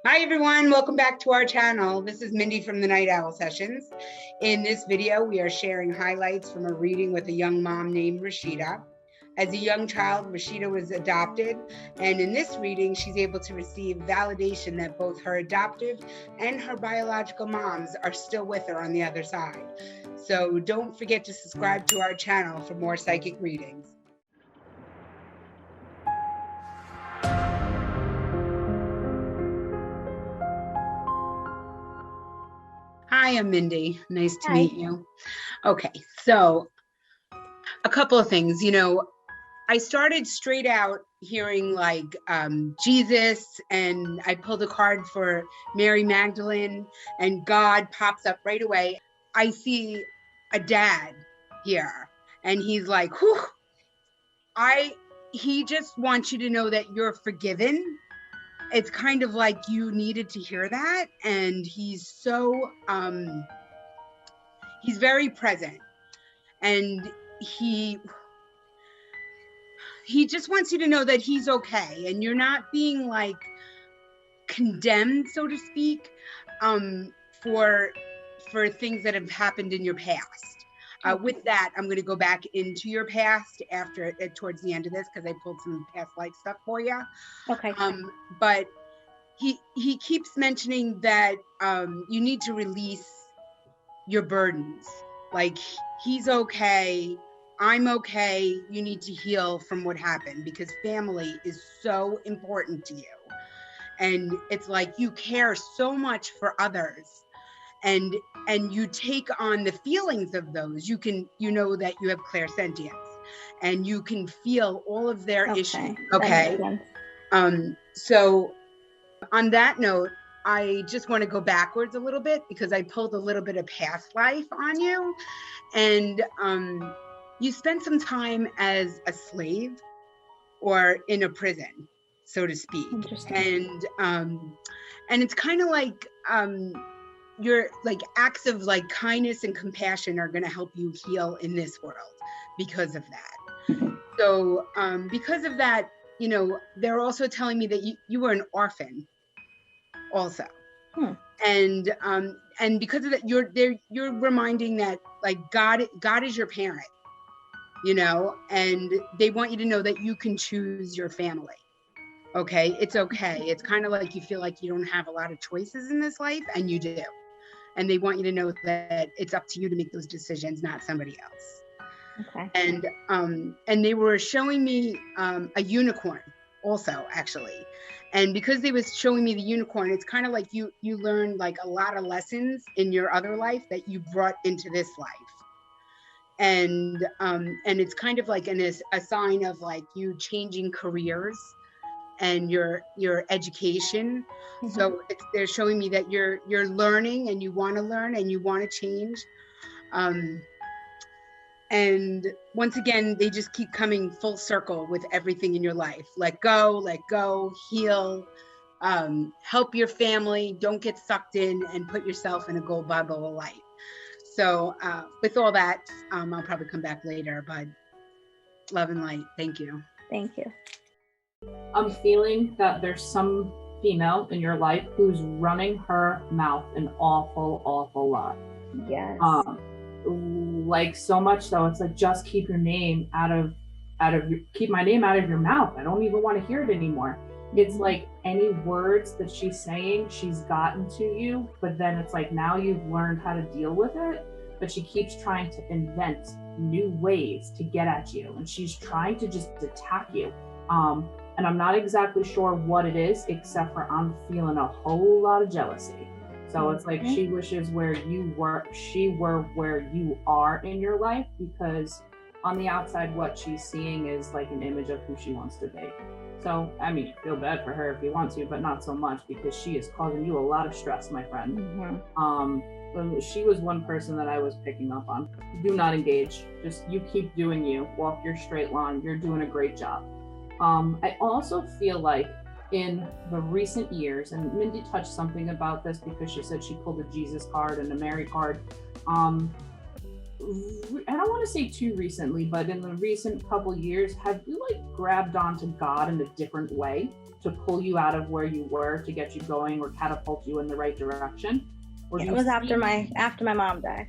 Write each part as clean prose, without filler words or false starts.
Hi everyone, welcome back to our channel. This is Mindy from the Night Owl Sessions. In this video, we are sharing highlights from a reading with a young mom named Rashida. As a young child, Rashida was adopted, and in this reading, she's able to receive validation that both her adoptive and her biological moms are still with her on the other side. So don't forget to subscribe to our channel for more psychic readings. Hi, I'm Mindy. Nice to meet you. Okay, so a couple of things. I started straight out hearing like Jesus, and I pulled a card for Mary Magdalene, and God pops up right away. I see a dad here, and he's like, whew, he just wants you to know that you're forgiven. It's kind of like you needed to hear that, and he's so he's very present, and he just wants you to know that he's okay, and you're not being like condemned, so to speak, for things that have happened in your past. With that, I'm going to go back into your past after towards the end of this, because I pulled some past life stuff for you. Okay. But he keeps mentioning that you need to release your burdens. Like, he's okay, I'm okay, you need to heal from what happened, because family is so important to you. And it's like you care so much for others, and you take on the feelings of those. You know that you have clairsentience, and you can feel all of their issues. Okay. So on that note, I just want to go backwards a little bit, because I pulled a little bit of past life on you, and you spent some time as a slave or in a prison, so to speak. And it's kind of like your like acts of like kindness and compassion are going to help you heal in this world because of that. So because of that, they're also telling me that you were an orphan also. And because of that, you're reminding that like God is your parent, and they want you to know that you can choose your family. Okay, it's okay. It's kind of like you feel like you don't have a lot of choices in this life, and you do. And they want you to know that it's up to you to make those decisions, not somebody else. Okay. And they were showing me a unicorn also, actually. And because they was showing me the unicorn, it's kind of like you learned like a lot of lessons in your other life that you brought into this life. And it's kind of like a sign of like you changing careers and your education. So they're showing me that you're learning, and you want to learn, and you want to change. And once again, they just keep coming full circle with everything in your life. Let go, heal, help your family, don't get sucked in, and put yourself in a gold bubble of light. So with all that, I'll probably come back later, but love and light. Thank you. Thank you. I'm feeling that there's some female in your life who's running her mouth an awful lot. Yes. Like so much so, it's like, just keep your name keep my name out of your mouth. I don't even want to hear it anymore. It's like any words that she's saying, she's gotten to you, but then it's like now you've learned how to deal with it, but she keeps trying to invent new ways to get at you, and she's trying to just attack you. And I'm not exactly sure what it is, except for I'm feeling a whole lot of jealousy. So it's like she wishes she were where you are in your life, because on the outside, what she's seeing is like an image of who she wants to be. So, I mean, feel bad for her if you want to, but not so much, because she is causing you a lot of stress, my friend. She was one person that I was picking up on. Do not engage. Just you keep doing you. Walk your straight line. You're doing a great job. I also feel like in the recent years, and Mindy touched something about this because she said she pulled a Jesus card and a Mary card. I don't want to say too recently, but in the recent couple years, have you like grabbed onto God in a different way? to pull you out of where you were to get you going or catapult you in the right direction? Or It was after my mom died.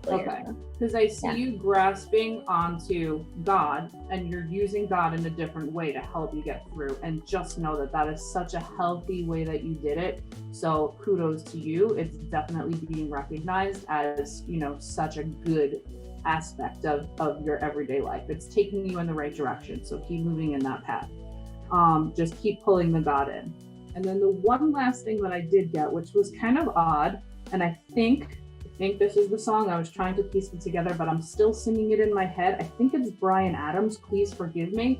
Okay, because I see you grasping onto God, and you're using God in a different way to help you get through. And just know that that is such a healthy way that you did it. So kudos to you. It's definitely being recognized as, you know, such a good aspect of your everyday life. It's taking you in the right direction. So keep moving in that path. Just keep pulling the God in. And then the one last thing that I did get, which was kind of odd, and I think this is the song. I was trying to piece it together, but I'm still singing it in my head. I think it's Bryan Adams, Please Forgive Me.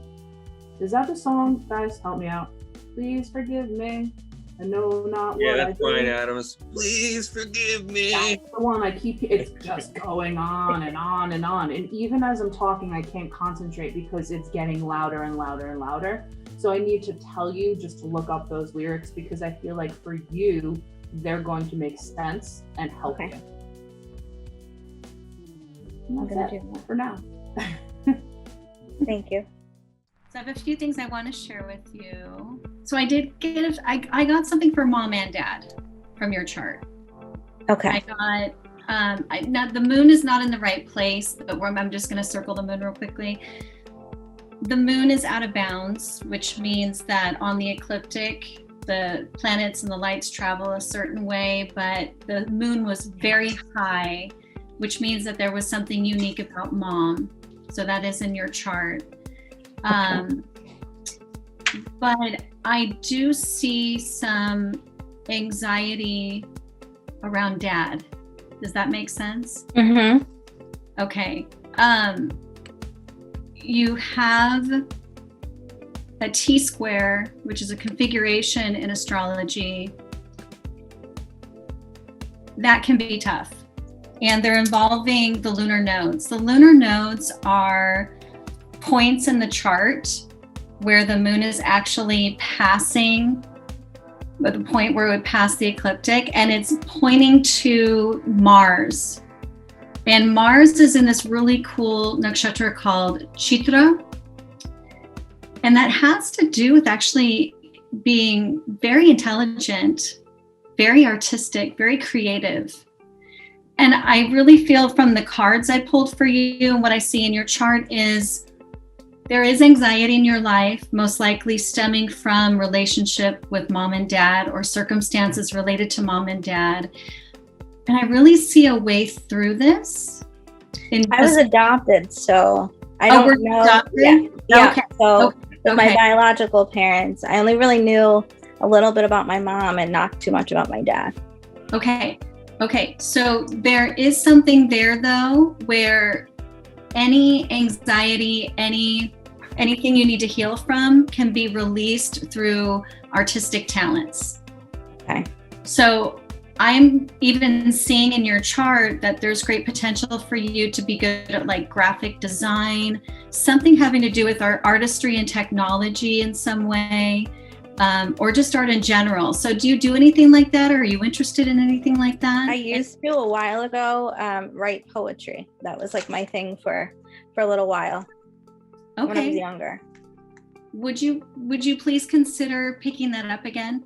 Is that the song? Guys, help me out. Please forgive me. I know not what that's Bryan Adams. Please forgive me. That's the one it's just going on and on and on. And even as I'm talking, I can't concentrate because it's getting louder and louder and louder. So I need to tell you just to look up those lyrics, because I feel like for you, they're going to make sense and help you. I'm gonna do that for now. Thank you. So I have a few things I want to share with you. So I did get I got something for mom and dad from your chart. Okay. I got now the moon is not in the right place, but I'm just going to circle the moon real quickly. The moon is out of bounds, which means that on the ecliptic, the planets and the lights travel a certain way, but the moon was very high, which means that there was something unique about mom. So that is in your chart. But I do see some anxiety around dad. Does that make sense? Mm-hmm. Okay. You have a T-square, which is a configuration in astrology that can be tough. And they're involving the lunar nodes. The lunar nodes are points in the chart where the moon is actually passing at the point where it would pass the ecliptic, and it's pointing to Mars. And Mars is in this really cool nakshatra called Chitra. And that has to do with actually being very intelligent, very artistic, very creative. And I really feel from the cards I pulled for you and what I see in your chart is there is anxiety in your life, most likely stemming from relationship with mom and dad or circumstances related to mom and dad. And I really see a way through this. I was adopted, so I don't know. Adopted? Yeah. Okay. So with my biological parents, I only really knew a little bit about my mom and not too much about my dad. Okay. So there is something there though, where any anxiety, anything you need to heal from can be released through artistic talents. Okay. So I'm even seeing in your chart that there's great potential for you to be good at like graphic design, something having to do with our artistry and technology in some way, or just art in general. So do you do anything like that, or are you interested in anything like that? I used to a while ago write poetry. That was like my thing for a little while. Okay. When I was younger. Would you please consider picking that up again?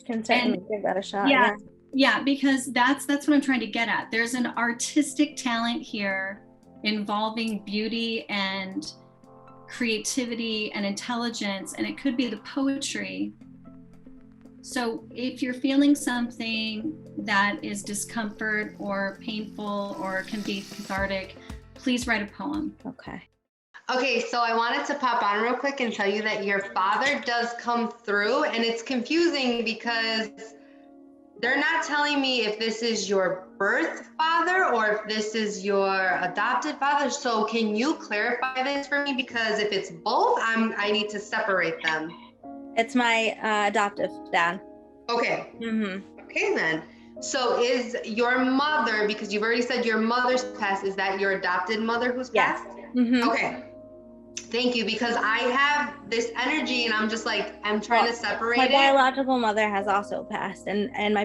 Can certainly give that a shot. Yeah, because that's what I'm trying to get at. There's an artistic talent here involving beauty and creativity and intelligence, and it could be the poetry. So if you're feeling something that is discomfort or painful or can be cathartic, please write a poem. Okay, so I wanted to pop on real quick and tell you that your father does come through, and it's confusing because they're not telling me if this is your birth father or if this is your adopted father. So can you clarify this for me? Because if it's both, I need to separate them. It's my adoptive dad. Okay. Mm-hmm. Okay then. So is your mother, because you've already said your mother's passed, is that your adopted mother who's passed? Mm-hmm. Okay. Thank you, because I have this energy and I'm just like, I'm trying to separate my it. My biological mother has also passed, and my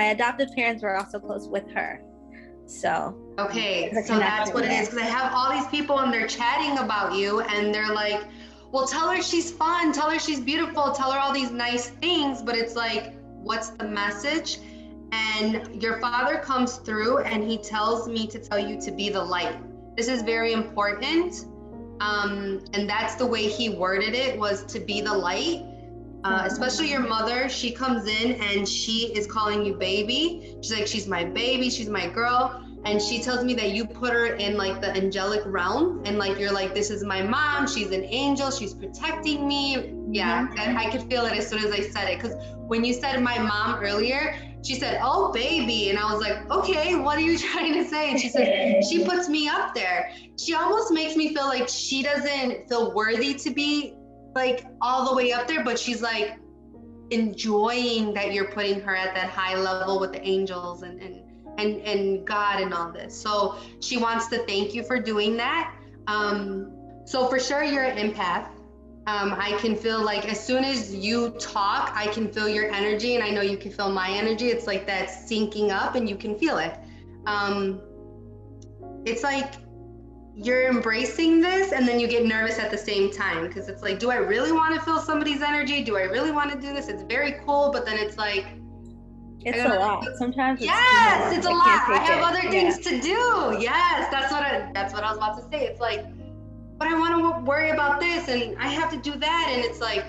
adoptive parents were also close with her. So okay, so that's what it is, because I have all these people and they're chatting about you and they're like, well, tell her she's fun, tell her she's beautiful, tell her all these nice things, but it's like, what's the message? And your father comes through and he tells me to tell you to be the light. This is very important. And that's the way he worded it, was to be the light. Especially your mother, she comes in and she is calling you baby. She's like, she's my baby, she's my girl. And she tells me that you put her in like the angelic realm, and like you're like, this is my mom, she's an angel, she's protecting me. Yeah, and I could feel it as soon as I said it, because when you said my mom earlier, she said, oh baby, and I was like, okay, what are you trying to say? And she said, she puts me up there. She almost makes me feel like she doesn't feel worthy to be like all the way up there, but she's like enjoying that you're putting her at that high level with the angels and God and all this. So she wants to thank you for doing that. So for sure you're an empath. I can feel like as soon as you talk, I can feel your energy, and I know you can feel my energy. It's like that syncing up and you can feel it. It's like you're embracing this and then you get nervous at the same time, because it's like, do I really want to feel somebody's energy? Do I really want to do this? It's very cool, but then it's like, it's a lot. Sometimes yes, it's a lot. I have other things to do. Yes, that's what I was about to say. It's like, but I want to worry about this and I have to do that. And it's like,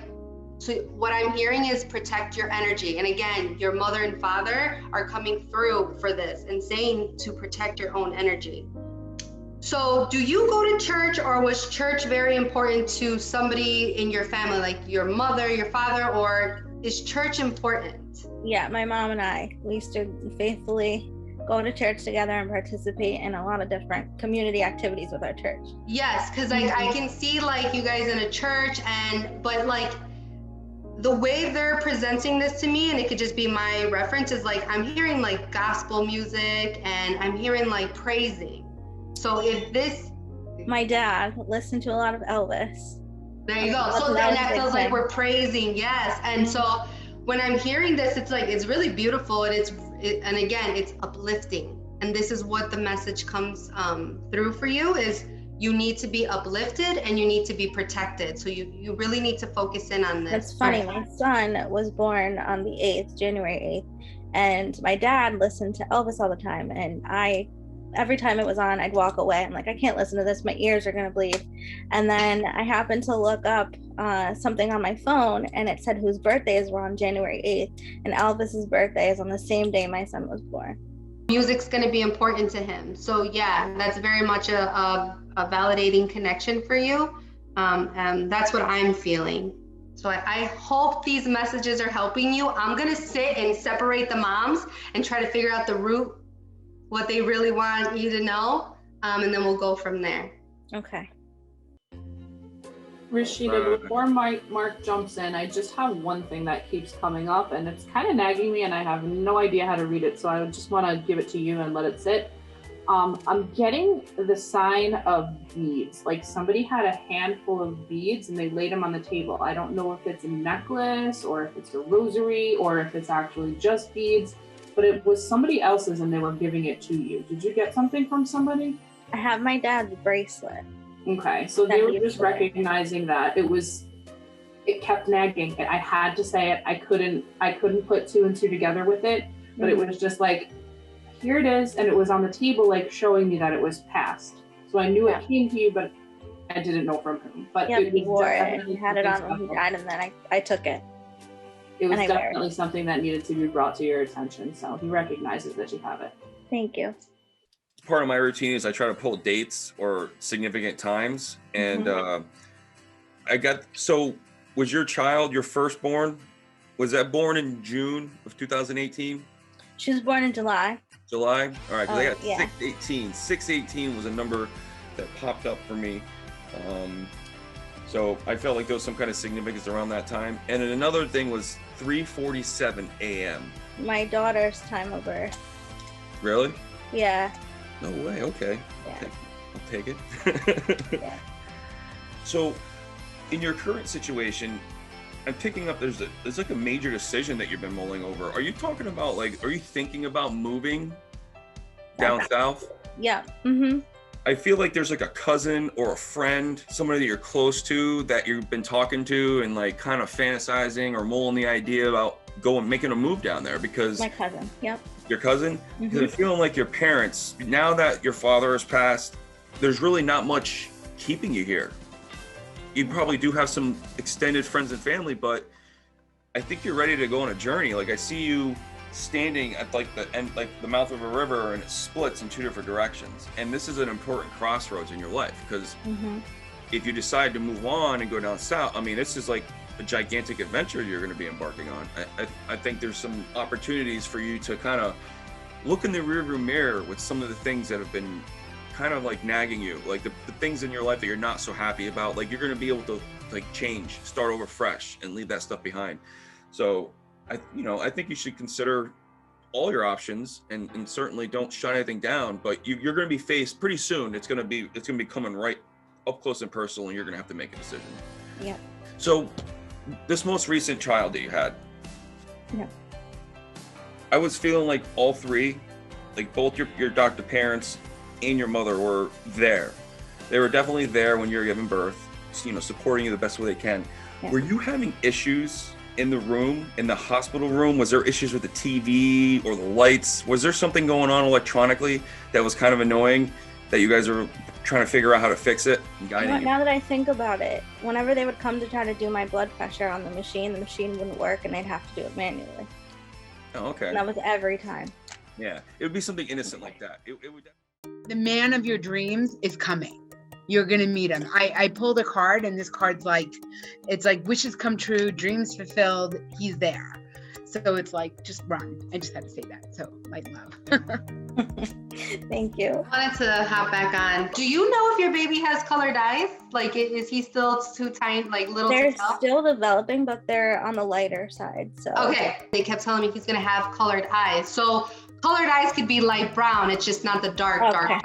so what I'm hearing is protect your energy. And again, your mother and father are coming through for this and saying to protect your own energy. So do you go to church, or was church very important to somebody in your family, like your mother, your father, or is church important? Yeah, my mom and we used to faithfully go to church together and participate in a lot of different community activities with our church. Yes, because like I can see like you guys in a church, but like the way they're presenting this to me, and it could just be my reference, is like I'm hearing like gospel music and I'm hearing like praising. So if this, my dad listened to a lot of Elvis. There you go. So then that feels like we're praising, yes. And so when I'm hearing this, it's like, it's really beautiful, and and again, it's uplifting. And this is what the message comes through for you, is you need to be uplifted and you need to be protected. So you really need to focus in on this. That's funny. My son was born on the 8th, January 8th, and my dad listened to Elvis all the time, and every time it was on, I'd walk away. I'm like, I can't listen to this. My ears are going to bleed. And then I happened to look up something on my phone, and it said whose birthdays were on January 8th. And Elvis's birthday is on the same day my son was born. Music's going to be important to him. So yeah, that's very much a validating connection for you. And that's what I'm feeling. So I hope these messages are helping you. I'm going to sit and separate the moms and try to figure out the root, what they really want you to know, and then we'll go from there. Okay. Rashida, before Mark jumps in, I just have one thing that keeps coming up, and it's kind of nagging me, and I have no idea how to read it, so I just want to give it to you and let it sit. I'm getting the sign of beads, like somebody had a handful of beads and they laid them on the table. I don't know if it's a necklace or if it's a rosary or if it's actually just beads, but it was somebody else's and they were giving it to you. Did you get something from somebody? I have my dad's bracelet. Okay, so they were just recognizing that it kept nagging. I had to say it. I couldn't put two and two together with it, but it was just like, here it is, and it was on the table, like showing me that it was passed. So I knew it came to you, but I didn't know from him. But it was he wore it. He had it on when he died, and then I took it. It was definitely something that needed to be brought to your attention. So he recognizes that you have it. Thank you. Part of my routine is I try to pull dates or significant times. And was your child, your firstborn, was that born in June of 2018? She was born in July. July? All right, because I got 618. 618 was a number that popped up for me. So I felt like there was some kind of significance around that time. And then another thing was 3:47 a.m. My daughter's time of birth. Really? Yeah. No way. Okay. Yeah. I'll take it. Yeah. So in your current situation, I'm picking up there's like a major decision that you've been mulling over. Are you talking about are you thinking about moving down south? Yeah. Mm-hmm. I feel like there's like a cousin or a friend, somebody that you're close to that you've been talking to and like kind of fantasizing or mulling the idea about making a move down there because My cousin, yep. Your cousin? Because I'm feeling like your parents, now that your father has passed, there's really not much keeping you here. You probably do have some extended friends and family, but I think you're ready to go on a journey. Like I see you standing at like the end, like the mouth of a river, and it splits in 2 different directions. And this is an important crossroads in your life because if you decide to move on and go down south, I mean, this is like a gigantic adventure you're going to be embarking on. I think there's some opportunities for you to kind of look in the rearview mirror with some of the things that have been kind of like nagging you, like the things in your life that you're not so happy about. Like you're going to be able to like change, start over fresh, and leave that stuff behind. So I think you should consider all your options and certainly don't shut anything down. But you're going to be faced pretty soon. It's going to be coming right up close and personal, and you're going to have to make a decision. Yeah. So this most recent child that you had, I was feeling like all three, like both your adoptive parents and your mother were there. They were definitely there when you were giving birth, supporting you the best way they can. Yeah. Were you having issues in the room, in the hospital room? Was there issues with the TV or the lights? Was there something going on electronically that was kind of annoying that you guys are trying to figure out how to fix it and guiding you? Now that I think about it, whenever they would come to try to do my blood pressure on the machine wouldn't work and they'd have to do it manually. Oh, okay. And that was every time. Yeah, it would be something innocent like that. It would. The man of your dreams is coming. You're gonna meet him. I pulled a card, and this card's like, it's like wishes come true, dreams fulfilled. He's there. So it's like, just run. I just had to say that. So light and love. Thank you. I wanted to hop back on. Do you know if your baby has colored eyes? Like, is he still too tiny, like little? They're still developing, but they're on the lighter side. So okay. They kept telling me he's gonna have colored eyes. So colored eyes could be light brown. It's just not the dark part.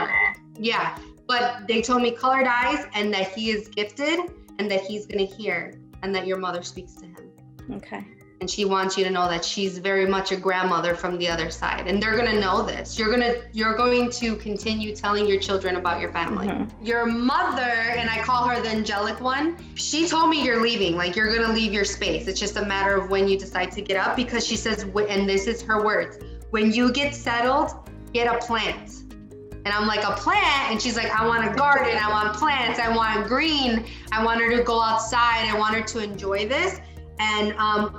Yeah. But they told me colored eyes and that he is gifted and that he's gonna hear and that your mother speaks to him. Okay. And she wants you to know that she's very much a grandmother from the other side. And they're gonna know this. You're going to continue telling your children about your family. Your mother, and I call her the angelic one, she told me you're leaving, like you're gonna leave your space. It's just a matter of when you decide to get up, because she says, and this is her words, when you get settled, get a plant. And I'm like, a plant? And she's like, I want a garden, I want plants, I want green, I want her to go outside, I want her to enjoy this. And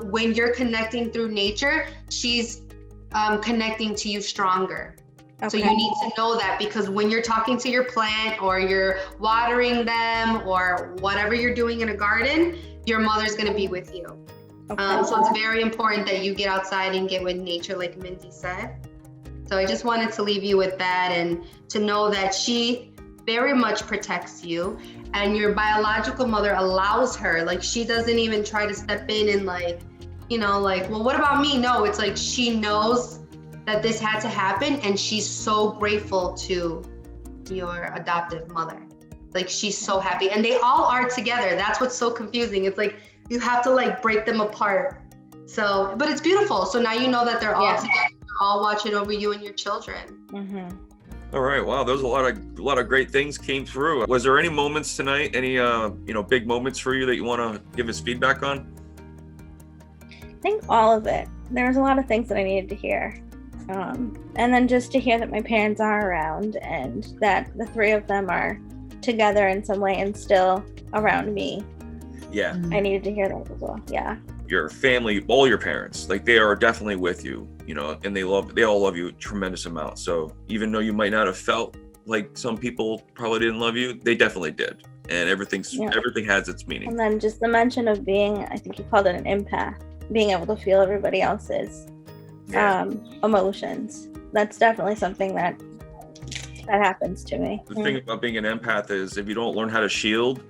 when you're connecting through nature, she's connecting to you stronger. Okay. So you need to know that, because when you're talking to your plant or you're watering them or whatever you're doing in a garden, your mother's gonna be with you. Okay. So it's very important that you get outside and get with nature, like Mindy said. So I just wanted to leave you with that, and to know that she very much protects you, and your biological mother allows her, like she doesn't even try to step in and like, well, what about me? No, it's like she knows that this had to happen, and she's so grateful to your adoptive mother. Like she's so happy, and they all are together. That's what's so confusing. It's like you have to like break them apart. So, but it's beautiful. So now you know that they're all together. All watching over you and your children. All right. Wow. There's a lot of great things came through. Was there any moments tonight, any big moments for you that you want to give us feedback on? I think all of it. There's a lot of things that I needed to hear. And then just to hear that my parents are around and that the three of them are together in some way and still around me. Yeah. I needed to hear that as well. Yeah. Your family, all your parents, like they are definitely with you, and they all love you a tremendous amount. So even though you might not have felt like some people probably didn't love you, they definitely did. And everything has its meaning. And then just the mention of being, I think you called it an empath, being able to feel everybody else's emotions. That's definitely something that happens to me. The thing about being an empath is if you don't learn how to shield,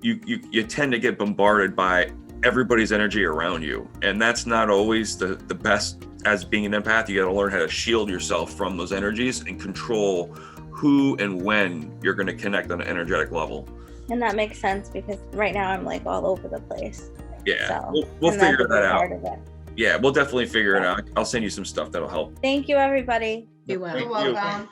you tend to get bombarded by everybody's energy around you, and that's not always the best. As being an empath, you got to learn how to shield yourself from those energies and control who and when you're going to connect on an energetic level. And that makes sense, because right now I'm like all over the place. Yeah, so, we'll figure that out. Yeah, we'll definitely figure it out. I'll send you some stuff that'll help. Thank you, everybody. You're welcome.